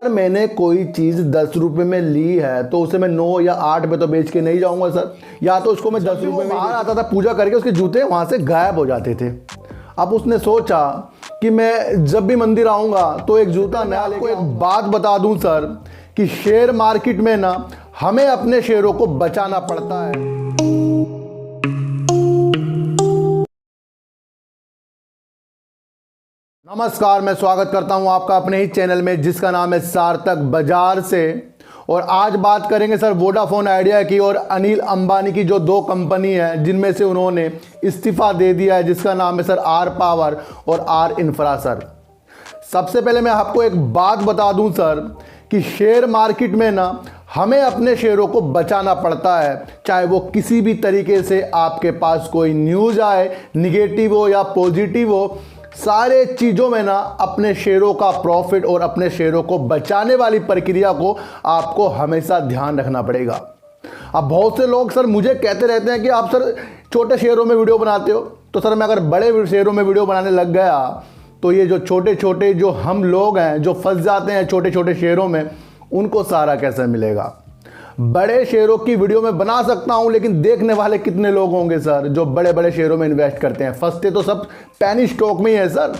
मैंने कोई चीज़ 10 रुपये में ली है तो उसे मैं 9 या 8 पे तो बेच के नहीं जाऊंगा सर। या तो उसको मैं 10 रुपये में बाहर आता था पूजा करके, उसके जूते वहाँ से गायब हो जाते थे। अब उसने सोचा कि मैं जब भी मंदिर आऊँगा तो एक जूता नया लेके। एक बात बता दूँ सर कि शेयर मार्केट में ना हमें अपने शेयरों को बचाना पड़ता है। नमस्कार, मैं स्वागत करता हूं आपका अपने ही चैनल में जिसका नाम है सार्थक बाजार से। और आज बात करेंगे सर वोडाफोन आइडिया की और अनिल अंबानी की, जो दो कंपनी है जिनमें से उन्होंने इस्तीफा दे दिया है, जिसका नाम है सर आर पावर और आर इंफ्रा सर। सबसे पहले मैं आपको एक बात बता दूं सर कि शेयर मार्केट में ना हमें अपने शेयरों को बचाना पड़ता है, चाहे वो किसी भी तरीके से आपके पास कोई न्यूज़ आए, निगेटिव हो या पॉजिटिव हो। सारे चीज़ों में ना अपने शेयरों का प्रॉफिट और अपने शेयरों को बचाने वाली प्रक्रिया को आपको हमेशा ध्यान रखना पड़ेगा। अब बहुत से लोग सर मुझे कहते रहते हैं कि आप सर छोटे शेयरों में वीडियो बनाते हो, तो सर मैं अगर बड़े शेयरों में वीडियो बनाने लग गया तो ये जो छोटे छोटे जो हम लोग हैं जो फंस जाते हैं छोटे छोटे शेयरों में, उनको सारा कैसे मिलेगा। बड़े शेयरों की वीडियो में बना सकता हूं, लेकिन देखने वाले कितने लोग होंगे सर जो बड़े बड़े शेयरों में इन्वेस्ट करते हैं। फंसते तो सब पैनी स्टॉक में ही है सर।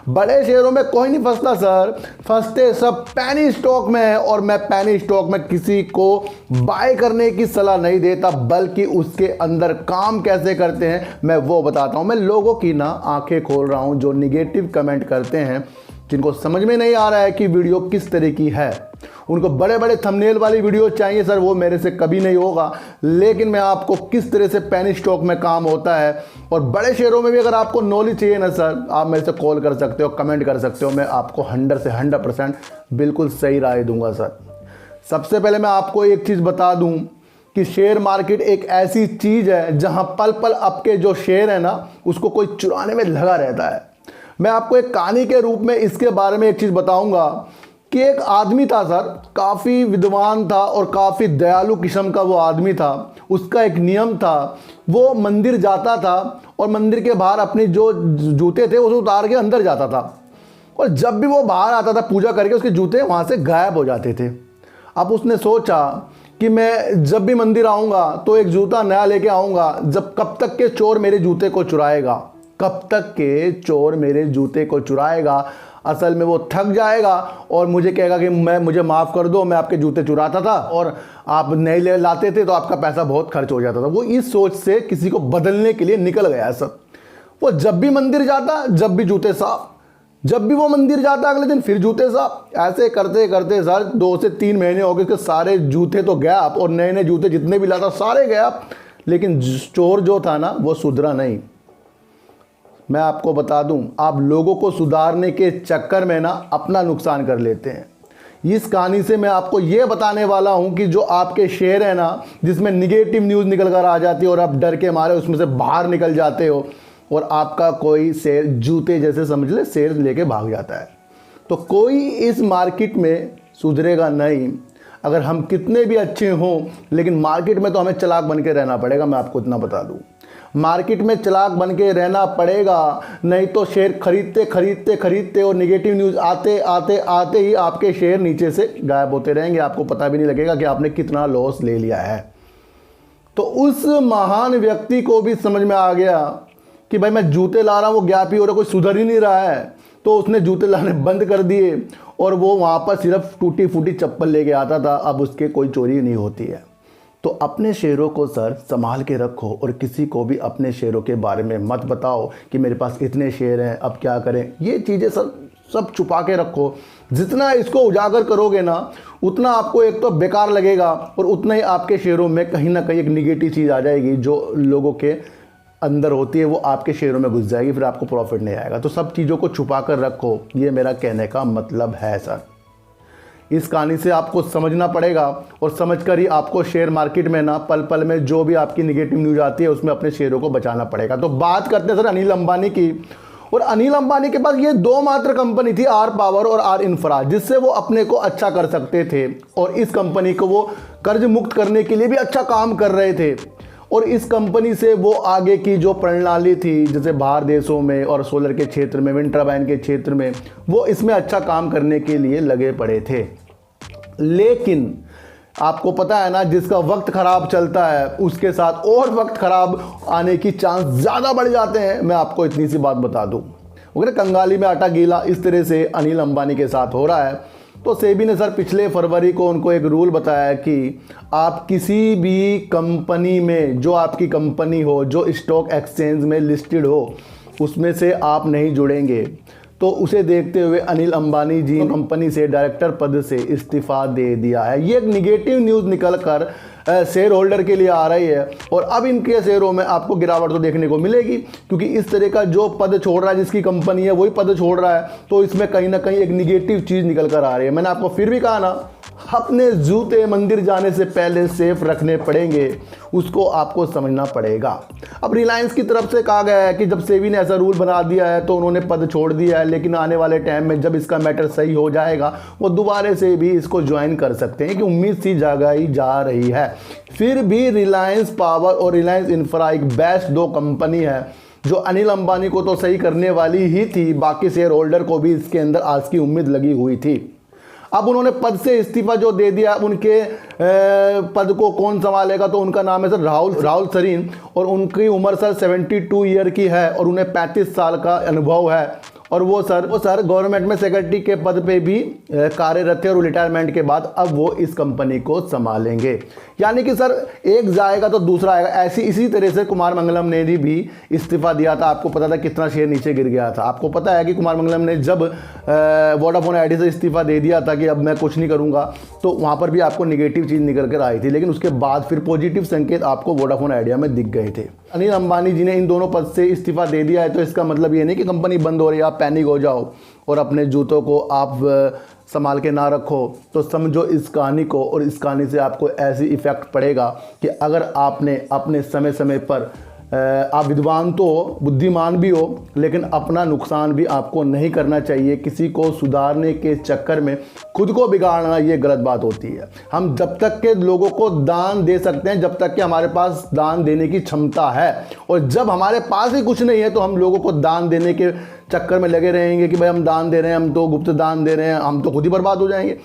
बड़े शेयरों में कोई नहीं फंसता सर, फंसते सब पैनी स्टॉक में है। और मैं पैनी स्टॉक में किसी को बाय करने की सलाह नहीं देता, बल्कि उसके अंदर काम कैसे करते हैं मैं वो बताता हूं। मैं लोगों की ना आंखें खोल रहा हूं जो निगेटिव कमेंट करते हैं, जिनको समझ में नहीं आ रहा है कि वीडियो किस तरह की है। उनको बड़े बड़े थंबनेल वाली वीडियो चाहिए सर, वो मेरे से कभी नहीं होगा। लेकिन मैं आपको किस तरह से पेनी स्टॉक में काम होता है और बड़े शेयरों में भी अगर आपको नॉलेज चाहिए ना सर, आप मेरे से कॉल कर सकते हो, कमेंट कर सकते हो। मैं आपको 100 से 100% बिल्कुल सही राय दूंगा सर। सबसे पहले मैं आपको एक चीज़ बता दूं कि शेयर मार्केट एक ऐसी चीज़ है जहां पल पल आपके जो शेयर है ना उसको कोई चुराने में लगा रहता है। मैं आपको एक कहानी के रूप में इसके बारे में एक चीज़ बताऊंगा कि एक आदमी था सर, काफ़ी विद्वान था और काफ़ी दयालु किस्म का वो आदमी था। उसका एक नियम था, वो मंदिर जाता था और मंदिर के बाहर अपने जो जूते थे उसे उतार के अंदर जाता था। और जब भी वो बाहर आता था पूजा करके, उसके जूते वहाँ से गायब हो जाते थे। अब उसने सोचा कि मैं जब भी मंदिर आऊँगा तो एक जूता नया लेके आऊँगा। जब कब तक के चोर मेरे जूते को चुराएगा, कब तक के चोर मेरे जूते को चुराएगा। असल में वो थक जाएगा और मुझे कहेगा कि मुझे माफ़ कर दो, मैं आपके जूते चुराता था और आप नए ले लाते थे तो आपका पैसा बहुत खर्च हो जाता था। वो इस सोच से किसी को बदलने के लिए निकल गया सब। वो जब भी मंदिर जाता, जब भी जूते साफ, जब भी वो मंदिर जाता अगले दिन फिर जूते साफ। ऐसे करते करते सर 2 से 3 महीने हो गए, उसके सारे जूते तो गैप और नए नए जूते जितने भी लाता सारे गैप। लेकिन चोर जो था ना वो सुधरा नहीं। मैं आपको बता दूं, आप लोगों को सुधारने के चक्कर में ना अपना नुकसान कर लेते हैं। इस कहानी से मैं आपको ये बताने वाला हूं कि जो आपके शेयर है ना जिसमें निगेटिव न्यूज़ निकल कर आ जाती है और आप डर के मारे उसमें से बाहर निकल जाते हो और आपका कोई शेयर जूते जैसे समझ ले शेयर लेके भाग जाता है, तो कोई इस मार्केट में सुधरेगा नहीं। अगर हम कितने भी अच्छे हों, लेकिन मार्केट में तो हमें चालाक बन के रहना पड़ेगा। मैं आपको इतना बता दूं, मार्केट में चालाक बन के रहना पड़ेगा, नहीं तो शेयर खरीदते खरीदते खरीदते और निगेटिव न्यूज़ आते आते आते ही आपके शेयर नीचे से गायब होते रहेंगे। आपको पता भी नहीं लगेगा कि आपने कितना लॉस ले लिया है। तो उस महान व्यक्ति को भी समझ में आ गया कि भाई मैं जूते ला रहा हूँ, वो गैप ही हो रहा, कोई सुधर ही नहीं रहा है। तो उसने जूते लाने बंद कर दिए और वो वहाँ पर सिर्फ टूटी फूटी चप्पल लेके आता था। अब उसके कोई चोरी नहीं होती है। तो अपने शेयरों को सर संभाल के रखो और किसी को भी अपने शेयरों के बारे में मत बताओ कि मेरे पास इतने शेयर हैं, अब क्या करें। ये चीज़ें सब छुपा के रखो। जितना इसको उजागर करोगे ना उतना आपको एक तो बेकार लगेगा और उतना ही आपके शेयरों में कहीं ना कहीं एक निगेटिव चीज़ आ जाएगी जो लोगों के अंदर होती है, वो आपके शेयरों में घुस जाएगी, फिर आपको प्रॉफिट नहीं आएगा। तो सब चीज़ों को छुपा कर रखो, ये मेरा कहने का मतलब है सर। इस कहानी से आपको समझना पड़ेगा और समझकर ही आपको शेयर मार्केट में ना पल पल में जो भी आपकी निगेटिव न्यूज़ आती है उसमें अपने शेयरों को बचाना पड़ेगा। तो बात करते हैं सर अनिल अंबानी की। और अनिल अंबानी के पास ये 2 मात्र कंपनी थी, आर पावर और आर इंफ्रा, जिससे वो अपने को अच्छा कर सकते थे और इस कंपनी को वो कर्ज मुक्त करने के लिए भी अच्छा काम कर रहे थे। और इस कंपनी से वो आगे की जो प्रणाली थी, जैसे बाहर देशों में और सोलर के क्षेत्र में, विंड टर्बाइन के क्षेत्र में, वो इसमें अच्छा काम करने के लिए लगे पड़े थे। लेकिन आपको पता है ना, जिसका वक्त खराब चलता है उसके साथ और वक्त खराब आने की चांस ज़्यादा बढ़ जाते हैं। मैं आपको इतनी सी बात बता दूं, वो कंगाली में आटा गीला, इस तरह से अनिल अंबानी के साथ हो रहा है। तो सेबी ने सर पिछले फरवरी को उनको एक रूल बताया कि आप किसी भी कंपनी में, जो आपकी कंपनी हो, जो स्टॉक एक्सचेंज में लिस्टेड हो, उसमें से आप नहीं जुड़ेंगे। तो उसे देखते हुए अनिल अंबानी जी कंपनी से डायरेक्टर पद से इस्तीफा दे दिया है। ये एक निगेटिव न्यूज़ निकल कर शेयर होल्डर के लिए आ रही है और अब इनके शेयरों में आपको गिरावट तो देखने को मिलेगी, क्योंकि इस तरह का जो पद छोड़ रहा है, जिसकी कंपनी है वही पद छोड़ रहा है, तो इसमें कहीं ना कहीं एक निगेटिव चीज़ निकल कर आ रही है। मैंने आपको फिर भी कहा ना, अपने जूते मंदिर जाने से पहले सेफ रखने पड़ेंगे, उसको आपको समझना पड़ेगा। अब रिलायंस की तरफ से कहा गया है कि जब सेबी ने ऐसा रूल बना दिया है तो उन्होंने पद छोड़ दिया है, लेकिन आने वाले टाइम में जब इसका मैटर सही हो जाएगा वो दोबारा से भी इसको ज्वाइन कर सकते हैं, कि उम्मीद सी जगाई जा रही है। फिर भी रिलायंस पावर और रिलायंस इंफ्रा एक बेस्ट दो कंपनी है जो अनिल अंबानी को तो सही करने वाली ही थी, बाकी शेयर होल्डर को भी इसके अंदर आज की उम्मीद लगी हुई थी। अब उन्होंने पद से इस्तीफा जो दे दिया, उनके पद को कौन संभालेगा? तो उनका नाम है सर राहुल सरीन, और उनकी उम्र सर 72 ईयर की है और उन्हें 35 साल का अनुभव है। और वो सर गवर्नमेंट में सेक्रेटरी के पद पे भी कार्यरत थे और रिटायरमेंट के बाद अब वो इस कंपनी को संभालेंगे। यानी कि सर एक जाएगा तो दूसरा आएगा। इसी तरह से कुमार मंगलम ने भी इस्तीफा दिया था। आपको पता था कितना शेयर नीचे गिर गया था। आपको पता है कि कुमार मंगलम ने जब वोडाफोन आइडिया से इस्तीफा दे दिया था कि अब मैं कुछ नहीं करूँगा, तो वहाँ पर भी आपको निगेटिव चीज़ निकल कर आई थी, लेकिन उसके बाद फिर पॉजिटिव संकेत आपको वोडाफोन आइडिया में दिख गए थे। अनिल अंबानी जी ने इन दोनों पद से इस्तीफा दे दिया है, तो इसका मतलब ये नहीं कि कंपनी बंद हो रही है, आप पैनिक हो जाओ और अपने जूतों को आप संभाल के ना रखो। तो समझो इस कहानी को, और इस कहानी से आपको ऐसी इफ़ेक्ट पड़ेगा कि अगर आपने अपने समय समय पर आप विद्वान तो हो, बुद्धिमान भी हो, लेकिन अपना नुकसान भी आपको नहीं करना चाहिए। किसी को सुधारने के चक्कर में खुद को बिगाड़ना, ये गलत बात होती है। हम जब तक के लोगों को दान दे सकते हैं, जब तक कि हमारे पास दान देने की क्षमता है, और जब हमारे पास ही कुछ नहीं है तो हम लोगों को दान देने के चक्कर में लगे रहेंगे कि भाई हम दान दे रहे हैं, हम तो गुप्त दान दे रहे हैं, हम तो खुद ही बर्बाद हो जाएंगे।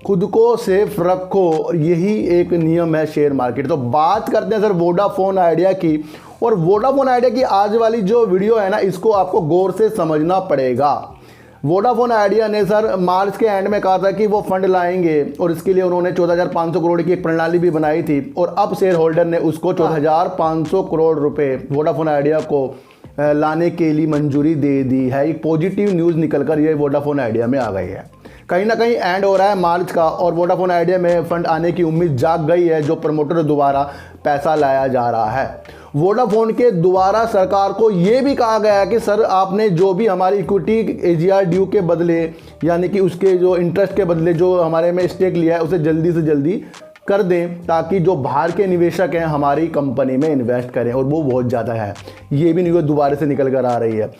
खुद को सेफ रखो, यही एक नियम है शेयर मार्केट। तो बात करते हैं सर वोडाफोन आइडिया की, और वोडाफोन आइडिया की आज वाली जो वीडियो है ना, इसको आपको गौर से समझना पड़ेगा। वोडाफोन आइडिया ने सर मार्च के एंड में कहा था कि वो फंड लाएंगे, और इसके लिए उन्होंने 14,500 करोड़ की एक प्रणाली भी बनाई थी, और अब शेयर होल्डर ने उसको 14,500 करोड़ रुपए वोडाफोन आइडिया को लाने के लिए मंजूरी दे दी है। एक पॉजिटिव न्यूज़ निकल कर ये वोडाफोन आइडिया में आ गई है। कहीं ना कहीं एंड हो रहा है मार्च का, और वोडाफोन आइडिया में फंड आने की उम्मीद जाग गई है, जो प्रमोटर दोबारा पैसा लाया जा रहा है। वोडाफोन के द्वारा सरकार को ये भी कहा गया है कि सर आपने जो भी हमारी इक्विटी एजीआर ड्यू के बदले, यानी कि उसके जो इंटरेस्ट के बदले जो हमारे में स्टेक लिया है, उसे जल्दी से जल्दी कर दें, ताकि जो बाहर के निवेशक हैं हमारी कंपनी में इन्वेस्ट करें, और वो बहुत ज़्यादा है। ये भी न्यूज़ दोबारा से निकल कर आ रही है।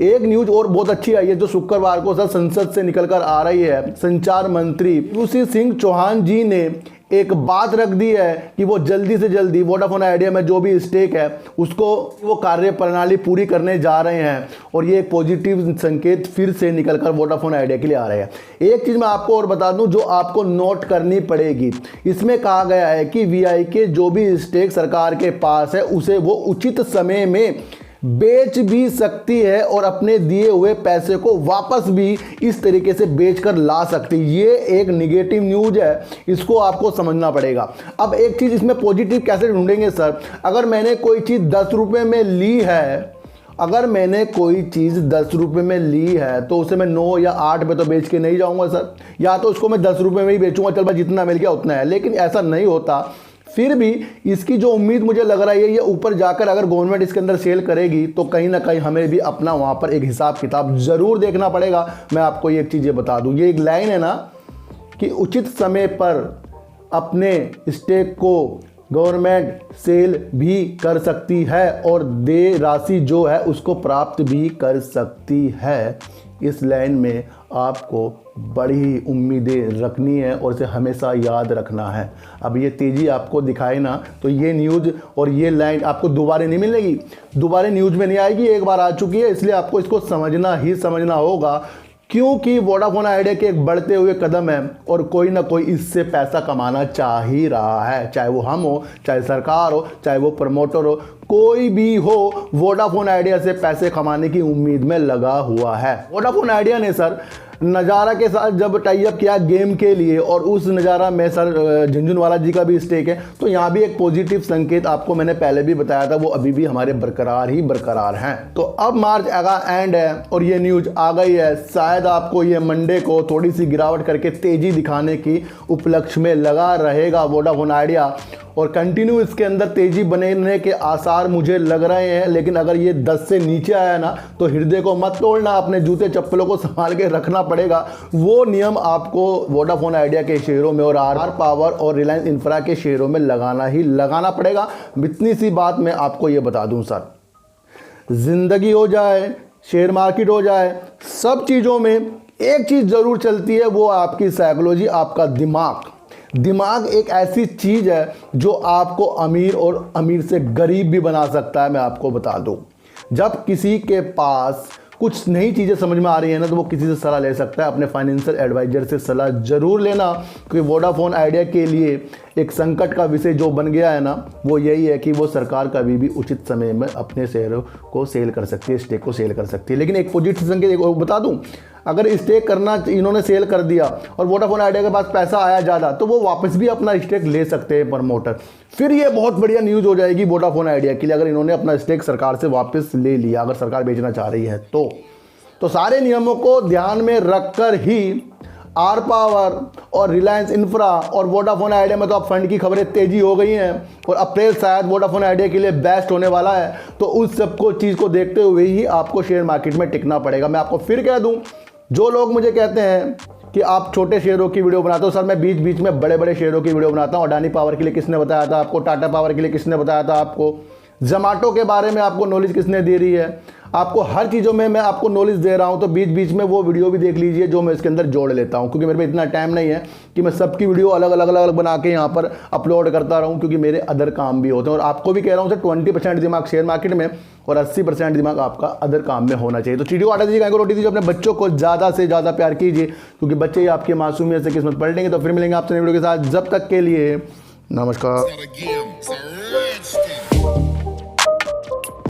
एक न्यूज़ और बहुत अच्छी आई है जो शुक्रवार को सर संसद से निकल कर आ रही है। संचार मंत्री तुलसी सिंह चौहान जी ने एक बात रख दी है कि वो जल्दी से जल्दी वोडाफोन आइडिया में जो भी स्टेक है उसको वो कार्य प्रणाली पूरी करने जा रहे हैं, और ये एक पॉजिटिव संकेत फिर से निकलकर वोडाफोन आइडिया के लिए आ रहे हैं। एक चीज़ मैं आपको और बता दूं जो आपको नोट करनी पड़ेगी, इसमें कहा गया है कि वीआई के जो भी स्टेक सरकार के पास है उसे वो उचित समय में बेच भी सकती है, और अपने दिए हुए पैसे को वापस भी इस तरीके से बेचकर ला सकती है। ये एक निगेटिव न्यूज़ है, इसको आपको समझना पड़ेगा। अब एक चीज़ इसमें पॉजिटिव कैसे ढूंढेंगे सर? अगर मैंने कोई चीज़ 10 रुपये में ली है, अगर मैंने कोई चीज़ 10 रुपये में ली है तो उसे मैं 9 या 8 पे तो बेच के नहीं जाऊंगा सर, या तो उसको मैं 10 रुपये में ही बेचूंगा, चल भाई जितना मिल गया उतना है। लेकिन ऐसा नहीं होता। फिर भी इसकी जो उम्मीद मुझे लग रहा है, ये ऊपर जाकर अगर गवर्नमेंट इसके अंदर सेल करेगी तो कहीं ना कहीं हमें भी अपना वहाँ पर एक हिसाब किताब ज़रूर देखना पड़ेगा। मैं आपको एक चीज़ बता दूँ, ये एक लाइन है ना कि उचित समय पर अपने स्टेक को गवर्नमेंट सेल भी कर सकती है, और देय राशि जो है उसको प्राप्त भी कर सकती है। इस लाइन में आपको बड़ी उम्मीदें रखनी है और इसे हमेशा याद रखना है। अब ये तेज़ी आपको दिखाए ना, तो ये न्यूज़ और ये लाइन आपको दोबारा नहीं मिलेगी, दोबारा न्यूज़ में नहीं आएगी, एक बार आ चुकी है, इसलिए आपको इसको समझना ही समझना होगा। क्योंकि वोडाफोन आइडिया के एक बढ़ते हुए कदम है और कोई ना कोई इससे पैसा कमाना चाह ही रहा है, चाहे वो हम हो, चाहे सरकार हो, चाहे वो प्रमोटर हो, कोई भी हो, वोडाफोन आइडिया से पैसे कमाने की उम्मीद में लगा हुआ है। वोडाफोन आइडिया ने सर नज़ारा के साथ जब टाई अप किया गेम के लिए और उस नज़ारा में सर झुनझुनवाला जी का भी स्टेक है, तो यहाँ भी एक पॉजिटिव संकेत आपको मैंने पहले भी बताया था, वो अभी भी हमारे बरकरार ही बरकरार हैं। तो अब मार्च का एंड है और ये न्यूज़ आ गई है, शायद आपको ये मंडे को थोड़ी सी गिरावट करके तेज़ी दिखाने की उपलक्ष्य में लगा रहेगा वोडाफोन आइडिया और कंटिन्यू इसके अंदर तेज़ी बनने के आसार मुझे लग रहे हैं। लेकिन अगर ये 10 से नीचे आया ना तो हृदय को मत तोड़ना, अपने जूते चप्पलों को संभाल के रखना पड़ेगा। वो नियम आपको वोडाफोन आइडिया के शेयरों में और आर पावर और रिलायंस इंफ्रा के शेयरों में लगाना ही लगाना पड़ेगा। इतनी सी बात मैं आपको ये बता दूं सर, जिंदगी हो जाए, शेयर मार्केट हो जाए, सब चीज़ों में एक चीज़ ज़रूर चलती है, वो आपकी साइकोलॉजी, आपका दिमाग एक ऐसी चीज़ है जो आपको अमीर और अमीर से गरीब भी बना सकता है। मैं आपको बता दूं, जब किसी के पास कुछ नई चीज़ें समझ में आ रही है ना तो वो किसी से सलाह ले सकता है। अपने फाइनेंशियल एडवाइजर से सलाह जरूर लेना, क्योंकि वोडाफोन आइडिया के लिए एक संकट का विषय जो बन गया है ना वो यही है कि वो सरकार कभी भी उचित समय में अपने शेयरों को सेल कर सकती है, स्टेक को सेल कर सकती है। लेकिन एक पॉजिटिव संकेत एक बता दूं, अगर स्टेक करना इन्होंने सेल कर दिया और वोडाफोन आइडिया के पास पैसा आया ज़्यादा तो वो वापस भी अपना स्टेक ले सकते हैं प्रमोटर। फिर ये बहुत बढ़िया न्यूज़ हो जाएगी वोडाफोन आइडिया के लिए, अगर इन्होंने अपना स्टेक सरकार से वापस ले लिया, अगर सरकार बेचना चाह रही है तो सारे नियमों को ध्यान में रखकर ही आर पावर और रिलायंस इंफ्रा और वोडाफोन आइडिया में तो अब फंड की खबरें तेजी हो गई हैं और अप्रैल शायद वोडाफोन आइडिया के लिए बेस्ट होने वाला है। तो उस सबको चीज़ को देखते हुए ही आपको शेयर मार्केट में टिकना पड़ेगा। मैं आपको फिर कह दूं, जो लोग मुझे कहते हैं कि आप छोटे शेयरों की वीडियो बनाते हो, सर मैं बीच बीच में बड़े बड़े शेयरों की वीडियो बनाता हूँ। अडानी पावर के लिए किसने बताया था आपको? टाटा पावर के लिए किसने बताया था आपको? जोमैटो के बारे में आपको नॉलेज किसने दे रही है? आपको हर चीज़ों में मैं आपको नॉलेज दे रहा हूं, तो बीच बीच में वो वीडियो भी देख लीजिए जो मैं इसके अंदर जोड़ लेता हूं, क्योंकि मेरे पे इतना टाइम नहीं है कि मैं सबकी वीडियो अलग अलग बना के यहाँ पर अपलोड करता रहूं, क्योंकि मेरे अदर काम भी होते हैं। और आपको भी कह रहा हूँ सर 20% दिमाग शेयर मार्केट में और 80% दिमाग आपका अदर काम में होना चाहिए। तो चीटियों को आटा दीजिए, गाय को रोटी दीजिए, अपने बच्चों को ज़्यादा से ज़्यादा प्यार कीजिए, क्योंकि बच्चे ही आपकी मासूमियत से किस्मत पलटेंगे। तो फिर मिलेंगे आपसे नई वीडियो के साथ, जब तक के लिए नमस्कार।